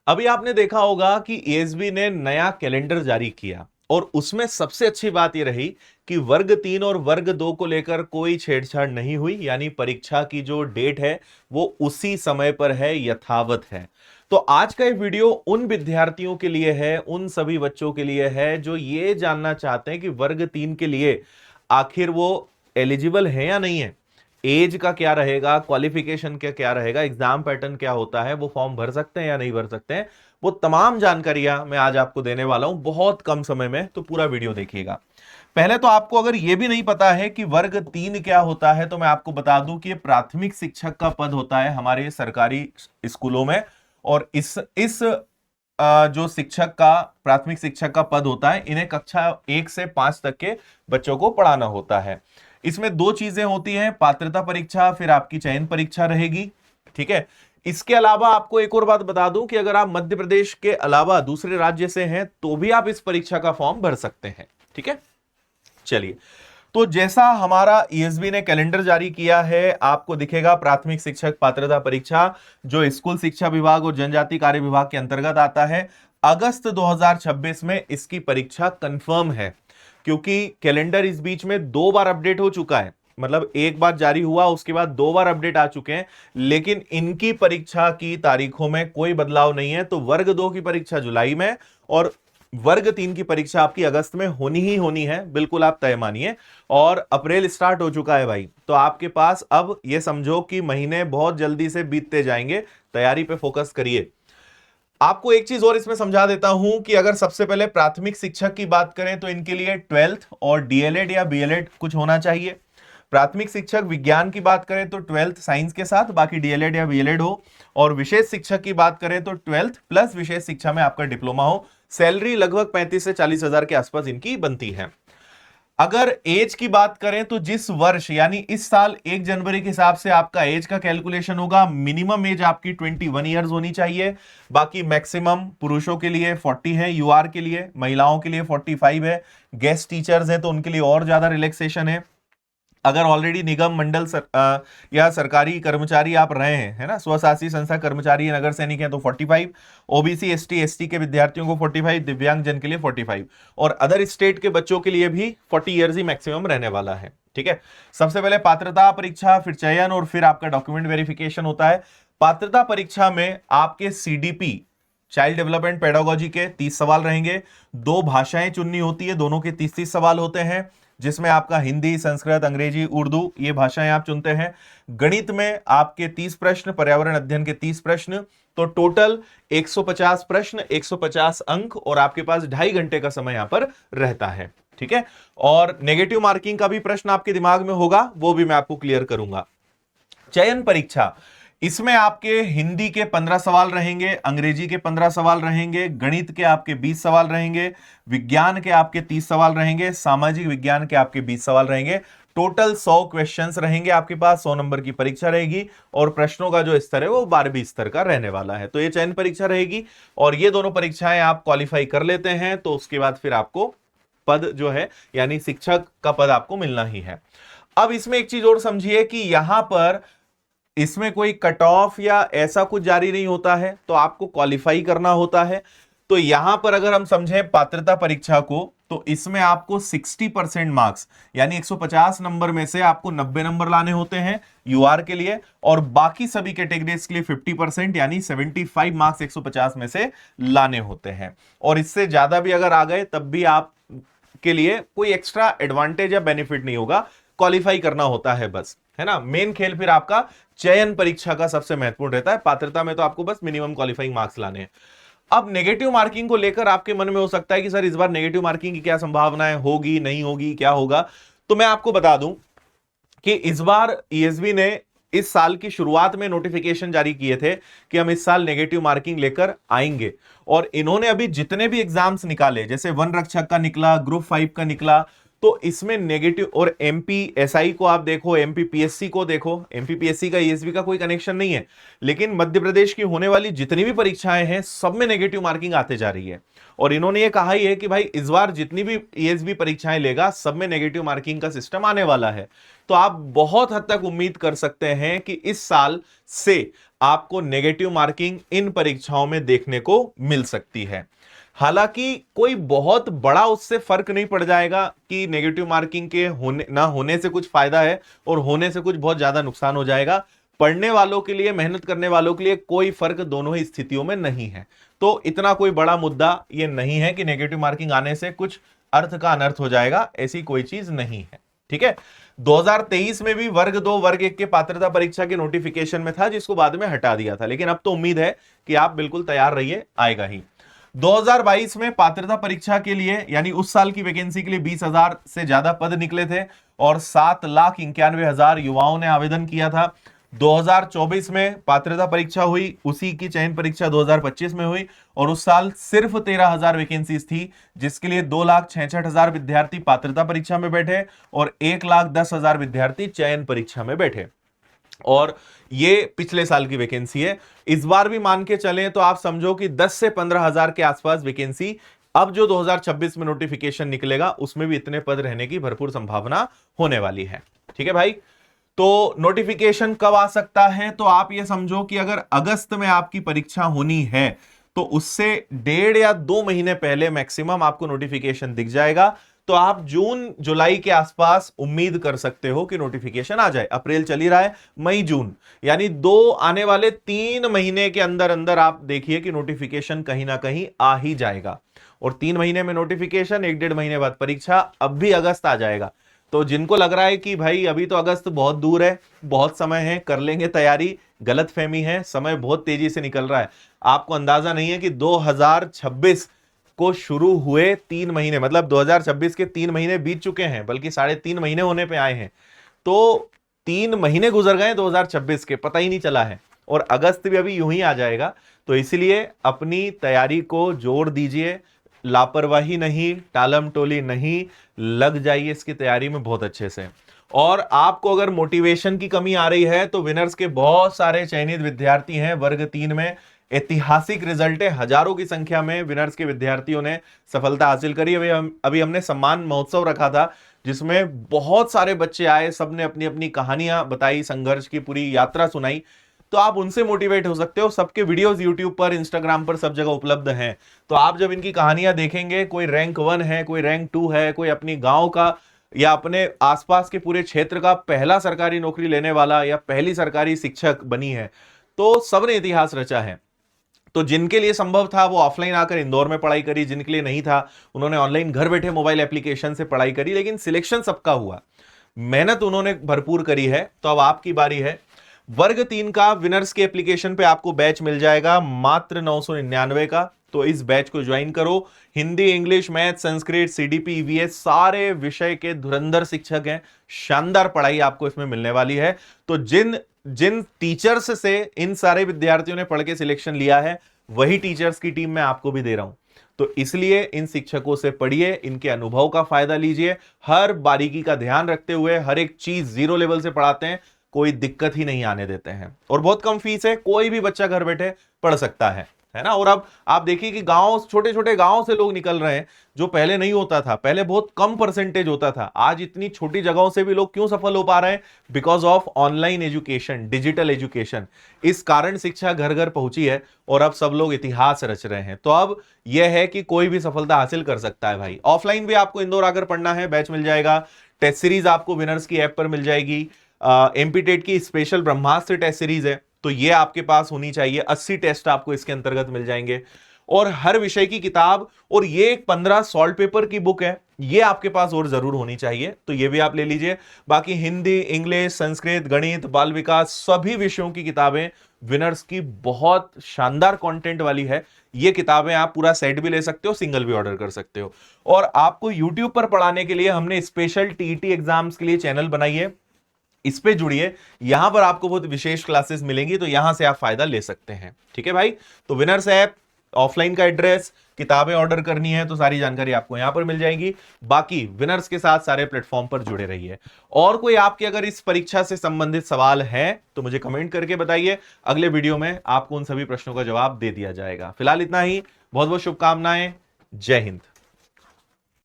अभी आपने देखा होगा कि एएसबी ने नया कैलेंडर जारी किया और उसमें सबसे अच्छी बात यह रही कि वर्ग 3 और वर्ग 2 को लेकर कोई छेड़छाड़ नहीं हुई, यानी परीक्षा की जो डेट है वो उसी समय पर है, यथावत है। तो आज का ये वीडियो उन विद्यार्थियों के लिए है, उन सभी बच्चों के लिए है जो ये जानना चाहते हैं कि वर्ग 3 के लिए आखिर वो एलिजिबल है या नहीं है, एज का क्या रहेगा, क्वालिफिकेशन का क्या रहेगा, एग्जाम पैटर्न क्या होता है, वो फॉर्म भर सकते हैं या नहीं भर सकते हैं। वो तमाम जानकारियां मैं आज आपको देने वाला हूं बहुत कम समय में, तो पूरा वीडियो देखिएगा। पहले तो आपको अगर यह भी नहीं पता है कि वर्ग 3 क्या होता है, तो मैं आपको बता दूं कि प्राथमिक शिक्षक का पद होता है हमारे सरकारी स्कूलों में। और इस जो शिक्षक का, प्राथमिक शिक्षक का पद होता है, इन्हें कक्षा 1 से 5 तक के बच्चों को पढ़ाना होता है। इसमें दो चीजें होती हैं, पात्रता परीक्षा, फिर आपकी चयन परीक्षा रहेगी। ठीक है। इसके अलावा आपको एक और बात बता दूं कि अगर आप मध्य प्रदेश के अलावा दूसरे राज्य से हैं तो भी आप इस परीक्षा का फॉर्म भर सकते हैं। ठीक है। चलिए, तो जैसा हमारा ईएसबी ने कैलेंडर जारी किया है, आपको दिखेगा प्राथमिक शिक्षक पात्रता परीक्षा, जो स्कूल शिक्षा विभाग और जनजाति कार्य विभाग के अंतर्गत आता है। अगस्त 2026 में इसकी परीक्षा कंफर्म है, क्योंकि कैलेंडर इस बीच में 2 बार अपडेट हो चुका है। मतलब एक बार जारी हुआ, उसके बाद 2 बार अपडेट आ चुके हैं, लेकिन इनकी परीक्षा की तारीखों में कोई बदलाव नहीं है। तो वर्ग 2 की परीक्षा जुलाई में और वर्ग 3 की परीक्षा आपकी अगस्त में होनी ही होनी है, बिल्कुल आप तय मानिए। और अप्रैल स्टार्ट हो चुका है भाई, तो आपके पास अब ये समझो कि महीने बहुत जल्दी से बीतते जाएंगे। तैयारी पे फोकस करिए। आपको एक चीज और इसमें समझा देता हूं कि अगर सबसे पहले प्राथमिक शिक्षक की बात करें तो इनके लिए 12th और डीएलएड या बीएलएड कुछ होना चाहिए। प्राथमिक शिक्षक विज्ञान की बात करें तो 12th साइंस के साथ, बाकी डीएलएड या बीएलएड हो। और विशेष शिक्षक की बात करें तो 12th प्लस विशेष शिक्षा में आपका डिप्लोमा हो। सैलरी लगभग 35 से 40 हजार के आसपास इनकी बनती है। अगर एज की बात करें तो जिस वर्ष यानी इस साल 1 जनवरी के हिसाब से आपका एज का कैलकुलेशन होगा, मिनिमम एज आपकी 21 ईयर्स होनी चाहिए। बाकी मैक्सिमम पुरुषों के लिए 40 है, यूआर के लिए, महिलाओं के लिए 45 है। गेस्ट टीचर्स हैं तो उनके लिए और ज्यादा रिलैक्सेशन है। अगर ऑलरेडी निगम मंडल या सरकारी कर्मचारी आप रहे हैं, है ना, स्वशासी संस्था कर्मचारी, नगर सैनिक हैं तो 45, ओबीसी एसटी एसटी के विद्यार्थियों को 45, दिव्यांग जन के लिए 45, और अदर स्टेट के बच्चों के लिए भी 40 ईयर्स ही मैक्सिमम रहने वाला है। ठीक है। सबसे पहले पात्रता परीक्षा, फिर चयन, और फिर आपका डॉक्यूमेंट वेरिफिकेशन होता है। पात्रता परीक्षा में आपके सीडीपी, चाइल्ड डेवलपमेंट पेडागोजी के 30 सवाल रहेंगे। 2 भाषाएं चुननी होती है, दोनों के 30-30 सवाल होते हैं, जिसमें आपका हिंदी, संस्कृत, अंग्रेजी, उर्दू, ये भाषाएं आप चुनते हैं। गणित में आपके 30 प्रश्न, पर्यावरण अध्ययन के 30 प्रश्न, तो टोटल 150 प्रश्न, 150 अंक, और आपके पास 2.5 घंटे का समय यहां पर रहता है। ठीक है। और नेगेटिव मार्किंग का भी प्रश्न आपके दिमाग में होगा, वो भी मैं आपको क्लियर करूंगा। चयन परीक्षा, इसमें आपके हिंदी के 15 सवाल रहेंगे, अंग्रेजी के 15 सवाल रहेंगे, गणित के आपके 20 सवाल रहेंगे, विज्ञान के आपके 30 सवाल रहेंगे, सामाजिक विज्ञान के आपके 20 सवाल रहेंगे। टोटल 100 क्वेश्चंस रहेंगे आपके पास, 100 नंबर की परीक्षा रहेगी, और प्रश्नों का जो स्तर है वो 12वीं स्तर का रहने वाला है। तो ये चयन परीक्षा रहेगी, और ये दोनों परीक्षाएं आप क्वालिफाई कर लेते हैं तो उसके बाद फिर आपको पद जो है, यानी शिक्षक का पद आपको मिलना ही है। अब इसमें एक चीज और समझिए कि यहां पर इसमें कोई कट ऑफ या ऐसा कुछ जारी नहीं होता है, तो आपको क्वालिफाई करना होता है। तो यहां पर अगर हम समझें पात्रता परीक्षा को, तो इसमें आपको 60% मार्क्स, यानी 150 नंबर में से आपको 90 नंबर लाने होते हैं यूआर के लिए, और बाकी सभी कैटेगरीज के लिए 50%, यानी 75 मार्क्स 150 में से लाने होते हैं। और इससे ज्यादा भी अगर आ गए तब भी आप के लिए कोई एक्स्ट्रा एडवांटेज या बेनिफिट नहीं होगा, क्वालिफाई करना होता है बस, है ना। मेन खेल फिर आपका चयन परीक्षा का सबसे महत्वपूर्ण रहता है। पात्रता में तो आपको बस मिनिमम क्वालिफाइंग मार्क्स लाने हैं। अब नेगेटिव मार्किंग को लेकर आपके मन में हो सकता है कि सर इस बार नेगेटिव मार्किंग की क्या संभावनाएं होगी, नहीं होगी, क्या होगा। तो मैं आपको बता दूं कि इस बार ईएसबी ने इस साल की शुरुआत में नोटिफिकेशन जारी किए थे कि हम इस साल नेगेटिव मार्किंग लेकर आएंगे, और इन्होंने अभी जितने भी एग्जाम्स निकाले, जैसे वन रक्षक का निकला, ग्रुप 5 का निकला, तो इसमें नेगेटिव, और एमपीएसआई को आप देखो, एमपीपीएससी को देखो, एमपीपीएससी का ईएसबी का कोई कनेक्शन नहीं है, लेकिन मध्य प्रदेश की होने वाली जितनी भी परीक्षाएं हैं सब में नेगेटिव मार्किंग आते जा रही है। और इन्होंने ये कहा ही है कि भाई इस बार जितनी भी ईएसबी परीक्षाएं लेगा सब में नेगेटिव मार्किंग का सिस्टम आने वाला है। तो आप बहुत हद तक उम्मीद कर सकते हैं कि इस साल से आपको नेगेटिव मार्किंग इन परीक्षाओं में देखने को मिल सकती है। हालांकि कोई बहुत बड़ा उससे फर्क नहीं पड़ जाएगा कि नेगेटिव मार्किंग के होने ना होने से कुछ फायदा है और होने से कुछ बहुत ज्यादा नुकसान हो जाएगा। पढ़ने वालों के लिए, मेहनत करने वालों के लिए कोई फर्क दोनों ही स्थितियों में नहीं है। तो इतना कोई बड़ा मुद्दा ये नहीं है कि नेगेटिव मार्किंग आने से कुछ अर्थ का अनर्थ हो जाएगा, ऐसी कोई चीज नहीं है। ठीक है, 2023 में भी वर्ग 2 वर्ग 1 के पात्रता परीक्षा के नोटिफिकेशन में था, जिसको बाद में हटा दिया था, लेकिन अब तो उम्मीद है कि आप बिल्कुल तैयार रहिए, आएगा ही। 2022 में पात्रता परीक्षा के लिए यानी उस साल की वैकेंसी के लिए 20,000 से ज्यादा पद निकले थे और 7,91,000 युवाओं ने आवेदन किया था। 2024 में पात्रता परीक्षा हुई, उसी की चयन परीक्षा 2025 में हुई और उस साल सिर्फ 13,000 वैकेंसीज थी, जिसके लिए 2,66,000 विद्यार्थी पात्रता परीक्षा में बैठे और 1,10,000 विद्यार्थी चयन परीक्षा में बैठे। और ये पिछले साल की वैकेंसी है। इस बार भी मान के चलें तो आप समझो कि 10 से 15,000 के आसपास वैकेंसी अब जो 2026 में नोटिफिकेशन निकलेगा उसमें भी इतने पद रहने की भरपूर संभावना होने वाली है। ठीक है भाई, तो नोटिफिकेशन कब आ सकता है? तो आप ये समझो कि अगर अगस्त में आपकी परीक्षा होनी है तो उससे 1.5 या 2 महीने पहले मैक्सिमम आपको नोटिफिकेशन दिख जाएगा। तो आप जून जुलाई के आसपास उम्मीद कर सकते हो कि नोटिफिकेशन आ जाए। अप्रैल चल ही रहा है, मई जून यानी आने वाले 3 महीने के अंदर अंदर आप देखिए कि नोटिफिकेशन कहीं ना कहीं आ ही जाएगा। और 3 महीने में नोटिफिकेशन, 1-1.5 महीने बाद परीक्षा, अब भी अगस्त आ जाएगा। तो जिनको लग रहा है कि भाई अभी तो अगस्त बहुत दूर है, बहुत समय है, कर लेंगे तैयारी, गलत फहमी है। समय बहुत तेजी से निकल रहा है। आपको अंदाजा नहीं है कि 2026 को शुरू हुए 3 महीने, मतलब 2026 के 3 महीने बीत चुके हैं, बल्कि 3.5 महीने होने पे आए हैं। तो 3 महीने गुजर गए 2026 के, पता ही नहीं चला है। और अगस्त भी अभी यूं ही आ जाएगा। तो इसलिए अपनी तैयारी को जोर दीजिए, लापरवाही नहीं, टालम टोली नहीं, लग जाइए इसकी तैयारी में बहुत अच्छे से। और आपको अगर मोटिवेशन की कमी आ रही है तो विनर्स के बहुत सारे चयनित विद्यार्थी हैं वर्ग 3 में। ऐतिहासिक रिजल्ट है, हजारों की संख्या में विनर्स के विद्यार्थियों ने सफलता हासिल करी। अभी हमने सम्मान महोत्सव रखा था जिसमें बहुत सारे बच्चे आए, सबने अपनी अपनी कहानियां बताई, संघर्ष की पूरी यात्रा सुनाई। तो आप उनसे मोटिवेट हो सकते हो। सबके वीडियोस यूट्यूब पर, इंस्टाग्राम पर, सब जगह उपलब्ध हैं। तो आप जब इनकी कहानियां देखेंगे, कोई रैंक 1 है, कोई रैंक 2 है, कोई अपनी गांव का या अपने आसपास के पूरे क्षेत्र का पहला सरकारी नौकरी लेने वाला या पहली सरकारी शिक्षक बनी है, तो सबने इतिहास रचा है। तो जिनके लिए संभव था वो ऑफलाइन आकर इंदौर में पढ़ाई करी, जिनके लिए नहीं था उन्होंने ऑनलाइन घर बैठे मोबाइल एप्लीकेशन से पढ़ाई करी, लेकिन सिलेक्शन सबका हुआ, मेहनत उन्होंने भरपूर करी है। तो अब आपकी बारी है। वर्ग 3 का विनर्स के एप्लीकेशन पे आपको बैच मिल जाएगा मात्र 999 का। तो इस बैच को ज्वाइन करो। Hindi, English, math, Sanskrit, CDP, EVS सारे विषय के धुरंधर शिक्षक हैं। शानदार पढ़ाई आपको इसमें मिलने वाली है। तो जिन जिन टीचर्स से इन सारे विद्यार्थियों ने पढ़ के सिलेक्शन लिया है, वही टीचर्स की टीम मैं आपको भी दे रहा हूं। तो इसलिए इन शिक्षकों से पढ़िए, इनके अनुभव का फायदा लीजिए, हर बारीकी का ध्यान रखते हुए हर एक चीज 0 लेवल से पढ़ाते हैं, कोई दिक्कत ही नहीं आने देते हैं। और बहुत कम फीस है, कोई भी बच्चा घर बैठे पढ़ सकता है ना। और अब आप देखिए कि गांव, छोटे छोटे गांव से लोग निकल रहे हैं, जो पहले नहीं होता था। पहले बहुत कम परसेंटेज होता था, आज इतनी छोटी जगहों से भी लोग क्यों सफल हो पा रहे हैं? Because of online education, digital education. इस कारण शिक्षा घर घर पहुंची है और अब सब लोग इतिहास रच रहे हैं। तो अब यह है कि कोई भी सफलता हासिल कर सकता है भाई। ऑफलाइन भी आपको इंदौर आकर पढ़ना है, बैच मिल जाएगा। टेस्ट सीरीज आपको विनर्स की ऐप पर मिल जाएगी। एमपीटेट की स्पेशल ब्रह्मास्त्र टेस्ट सीरीज है, तो ये आपके पास होनी चाहिए। 80 टेस्ट आपको इसके अंतर्गत मिल जाएंगे और हर विषय की किताब। और ये एक 15 सॉल्व पेपर की बुक है, ये आपके पास और जरूर होनी चाहिए, तो ये भी आप ले लीजिए। बाकी हिंदी, इंग्लिश, संस्कृत, गणित, बाल विकास, सभी विषयों की किताबें विनर्स की बहुत शानदार कंटेंट वाली है। ये किताबें आप पूरा सेट भी ले सकते हो, सिंगल भी ऑर्डर कर सकते हो। और आपको यूट्यूब पर पढ़ाने के लिए हमने स्पेशल टीईटी एग्जाम्स के लिए चैनल बनाई है, इस पे जुड़िए। यहां पर आपको बहुत विशेष क्लासेस मिलेंगी, तो यहां से आप फायदा ले सकते हैं। ठीक है भाई, तो विनर्स ऐप, ऑफलाइन का एड्रेस, किताबें ऑर्डर करनी है तो सारी जानकारी आपको यहां पर मिल जाएगी। बाकी विनर्स के साथ सारे प्लेटफॉर्म पर जुड़े रहिए। और कोई आपके अगर इस परीक्षा से संबंधित सवाल है तो मुझे कमेंट करके बताइए, अगले वीडियो में आपको उन सभी प्रश्नों का जवाब दे दिया जाएगा। फिलहाल इतना ही, बहुत बहुत शुभकामनाएं, जय हिंद।